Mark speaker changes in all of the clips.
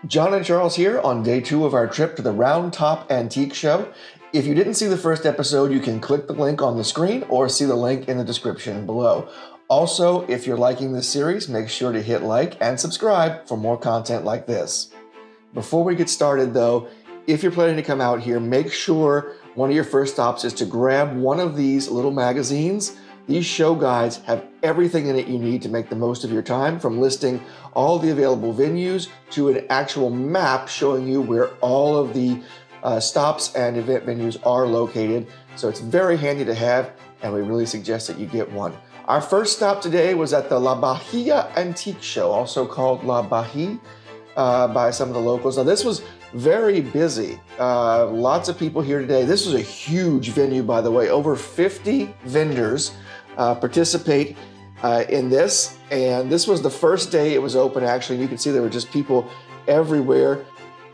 Speaker 1: John and Charles here on day 2 of our trip to the Roundtop Antique Show. If you didn't see the first episode, you can click the link on the screen or see the link in the description below. Also, if you're liking this series, make sure to hit like and subscribe for more content like this. Before we get started though, if you're planning to come out here, make sure one of your first stops is to grab one of these little magazines. These show guides have everything in it you need to make the most of your time, from listing all the available venues to an actual map showing you where all of the stops and event venues are located. So it's very handy to have, and we really suggest that you get one. Our first stop today was at the La Bahia Antique Show, also called La Bahia by some of the locals. Now this was very busy. Lots of people here today. This was a huge venue, by the way. Over 50 vendors participate in this, and this was the first day it was open. Actually, you can see there were just people everywhere,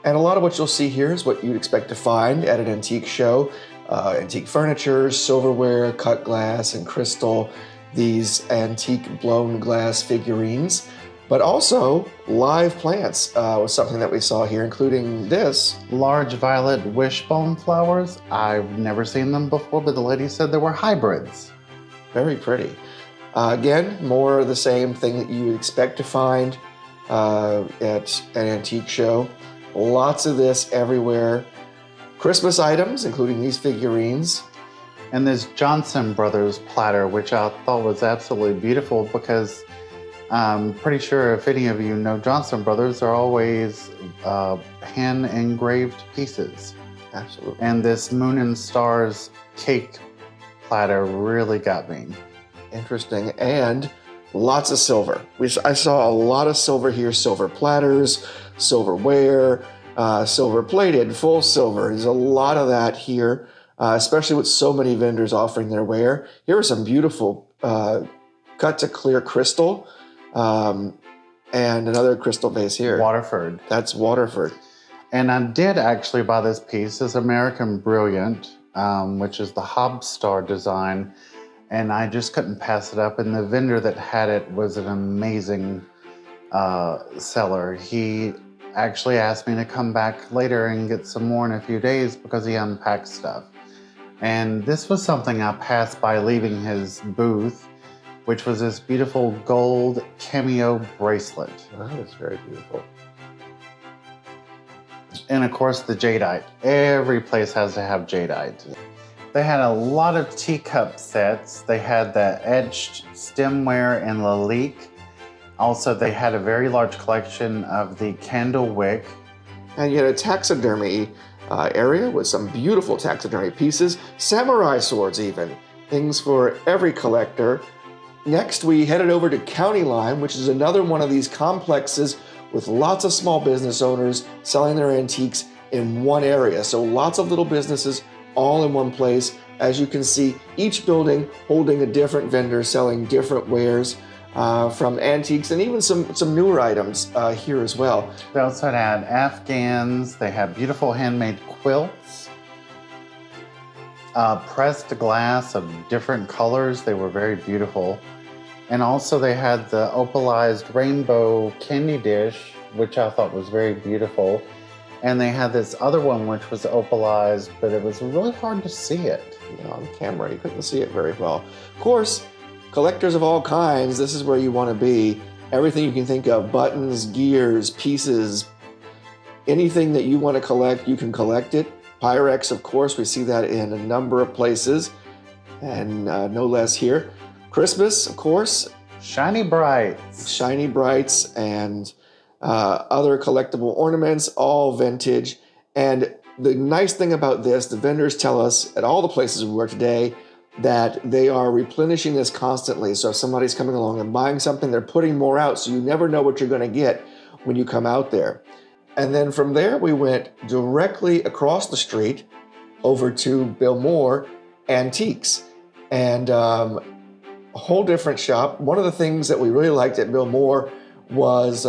Speaker 1: and a lot of what you'll see here is what you'd expect to find at an antique show. Antique furniture, silverware, cut glass and crystal, these antique blown glass figurines, but also live plants was something that we saw here, including this.
Speaker 2: Large violet wishbone flowers. I've never seen them before, but the lady said there were hybrids.
Speaker 1: Very pretty. Again, more of the same thing that you would expect to find at an antique show. Lots of this everywhere. Christmas items, including these figurines.
Speaker 2: And this Johnson Brothers platter, which I thought was absolutely beautiful because I'm pretty sure if any of you know Johnson Brothers, are always hand engraved pieces.
Speaker 1: Absolutely.
Speaker 2: And this Moon and Stars cake platter really got me.
Speaker 1: Interesting. And lots of silver. I saw a lot of silver here. Silver platters, silverware, silver plated, full silver. There's a lot of that here, especially with so many vendors offering their ware. Here are some beautiful cut to clear crystal and another crystal vase here.
Speaker 2: Waterford.
Speaker 1: That's Waterford.
Speaker 2: And I did actually buy this piece. This American Brilliant, which is the Hobstar design, and I just couldn't pass it up. And the vendor that had it was an amazing seller. He actually asked me to come back later and get some more in a few days because he unpacked stuff. And this was something I passed by leaving his booth, which was this beautiful gold cameo bracelet.
Speaker 1: Oh, that's very beautiful.
Speaker 2: And of course the jadeite. Every place has to have jadeite. They had a lot of teacup sets. They had the etched stemware and lalique. Also, they had a very large collection of the candle wick.
Speaker 1: And you had a taxidermy area with some beautiful taxidermy pieces, samurai swords even, things for every collector. Next, we headed over to County Line, which is another one of these complexes with lots of small business owners selling their antiques in one area. So lots of little businesses all in one place. As you can see, each building holding a different vendor selling different wares from antiques and even some newer items here as well.
Speaker 2: They also had Afghans. They had beautiful handmade quilts, pressed glass of different colors. They were very beautiful. And also they had the opalized rainbow candy dish, which I thought was very beautiful. And they had this other one which was opalized, but it was really hard to see it.
Speaker 1: On camera, you couldn't see it very well. Of course, collectors of all kinds, this is where you want to be. Everything you can think of, buttons, gears, pieces, anything that you want to collect, you can collect it. Pyrex, of course, we see that in a number of places, and no less here. Christmas, of course.
Speaker 2: Shiny brights.
Speaker 1: Shiny brights and other collectible ornaments, all vintage. And the nice thing about this, the vendors tell us at all the places we were today that they are replenishing this constantly. So if somebody's coming along and buying something, they're putting more out, so you never know what you're going to get when you come out there. And then from there, we went directly across the street over to Bill Moore Antiques, and a whole different shop. One of the things that we really liked at Bill Moore was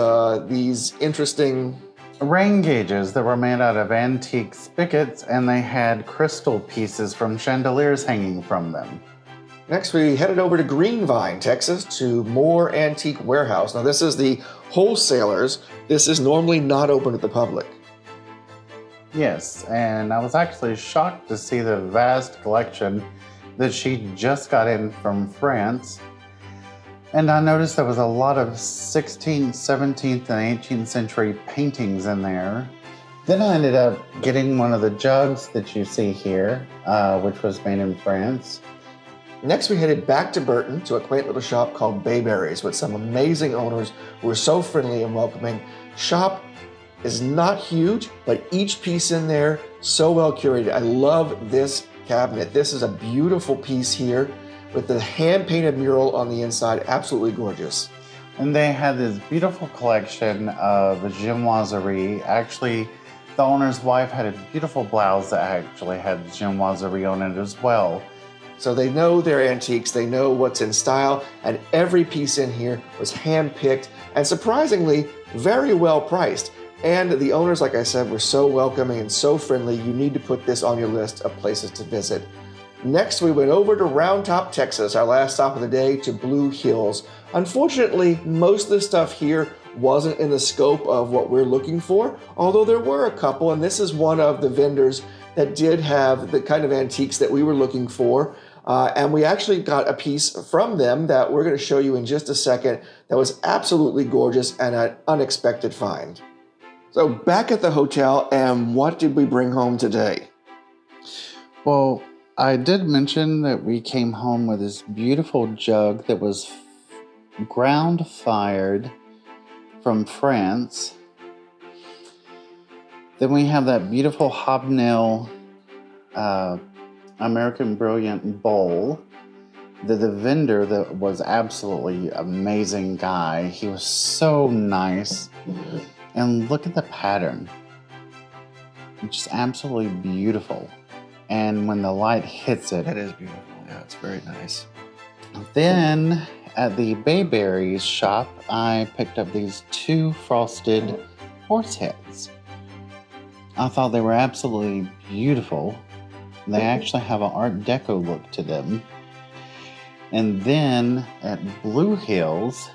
Speaker 1: these interesting
Speaker 2: rain gauges that were made out of antique spigots, and they had crystal pieces from chandeliers hanging from them.
Speaker 1: Next, we headed over to Greenvine, Texas, to More Antique Warehouse. Now, this is the wholesalers. This is normally not open to the public.
Speaker 2: Yes, and I was actually shocked to see the vast collection that she just got in from France. And I noticed there was a lot of 16th, 17th, and 18th century paintings in there. Then I ended up getting one of the jugs that you see here, which was made in France.
Speaker 1: Next, we headed back to Burton to a quaint little shop called Bayberries with some amazing owners who were so friendly and welcoming. Shop is not huge, but each piece in there so well curated. I love this cabinet. This is a beautiful piece here with the hand-painted mural on the inside. Absolutely gorgeous.
Speaker 2: And they had this beautiful collection of genoiserie. Actually, the owner's wife had a beautiful blouse that actually had genoiserie on it as well.
Speaker 1: So they know their antiques, they know what's in style, and every piece in here was hand-picked and surprisingly very well priced. And the owners, like I said, were so welcoming and so friendly. You need to put this on your list of places to visit. Next, we went over to Roundtop, Texas, our last stop of the day, to Blue Hills. Unfortunately, most of the stuff here wasn't in the scope of what we're looking for, although there were a couple, and this is one of the vendors that did have the kind of antiques that we were looking for. And we actually got a piece from them that we're going to show you in just a second that was absolutely gorgeous and an unexpected find. So back at the hotel, and what did we bring home today?
Speaker 2: Well, I did mention that we came home with this beautiful jug that was ground fired from France. Then we have that beautiful hobnail American Brilliant bowl. The vendor that was absolutely amazing guy. He was so nice. And look at the pattern. It's just absolutely beautiful. And when the light hits it.
Speaker 1: That is beautiful. Yeah, it's very nice.
Speaker 2: Then at the Bayberries shop, I picked up these 2 frosted horse heads. I thought they were absolutely beautiful. They actually have an Art Deco look to them. And then at Blue Hills,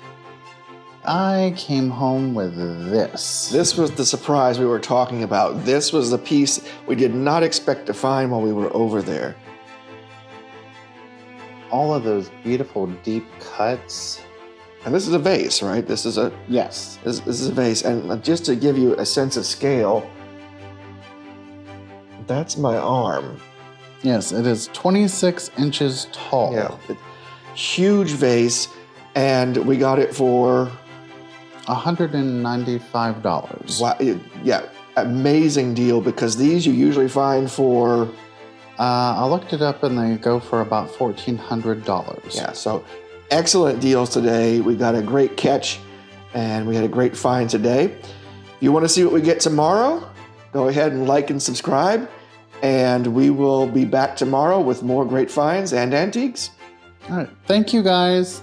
Speaker 2: I came home with this.
Speaker 1: This was the surprise we were talking about. This was the piece we did not expect to find while we were over there.
Speaker 2: All of those beautiful deep cuts.
Speaker 1: And this is a vase, right? This is a
Speaker 2: Yes.
Speaker 1: This is a vase. And just to give you a sense of scale, that's my arm.
Speaker 2: Yes, it is 26 inches tall.
Speaker 1: Yeah, huge vase, and we got it for
Speaker 2: $195.
Speaker 1: wow, yeah, amazing deal because these you usually find for.
Speaker 2: I looked it up and they go for about $1,400.
Speaker 1: Yeah, so excellent deals today. We got a great catch, and we had a great find today. If you want to see what we get tomorrow, go ahead and like and subscribe. And we will be back tomorrow with more great finds and antiques.
Speaker 2: All right. Thank you, guys.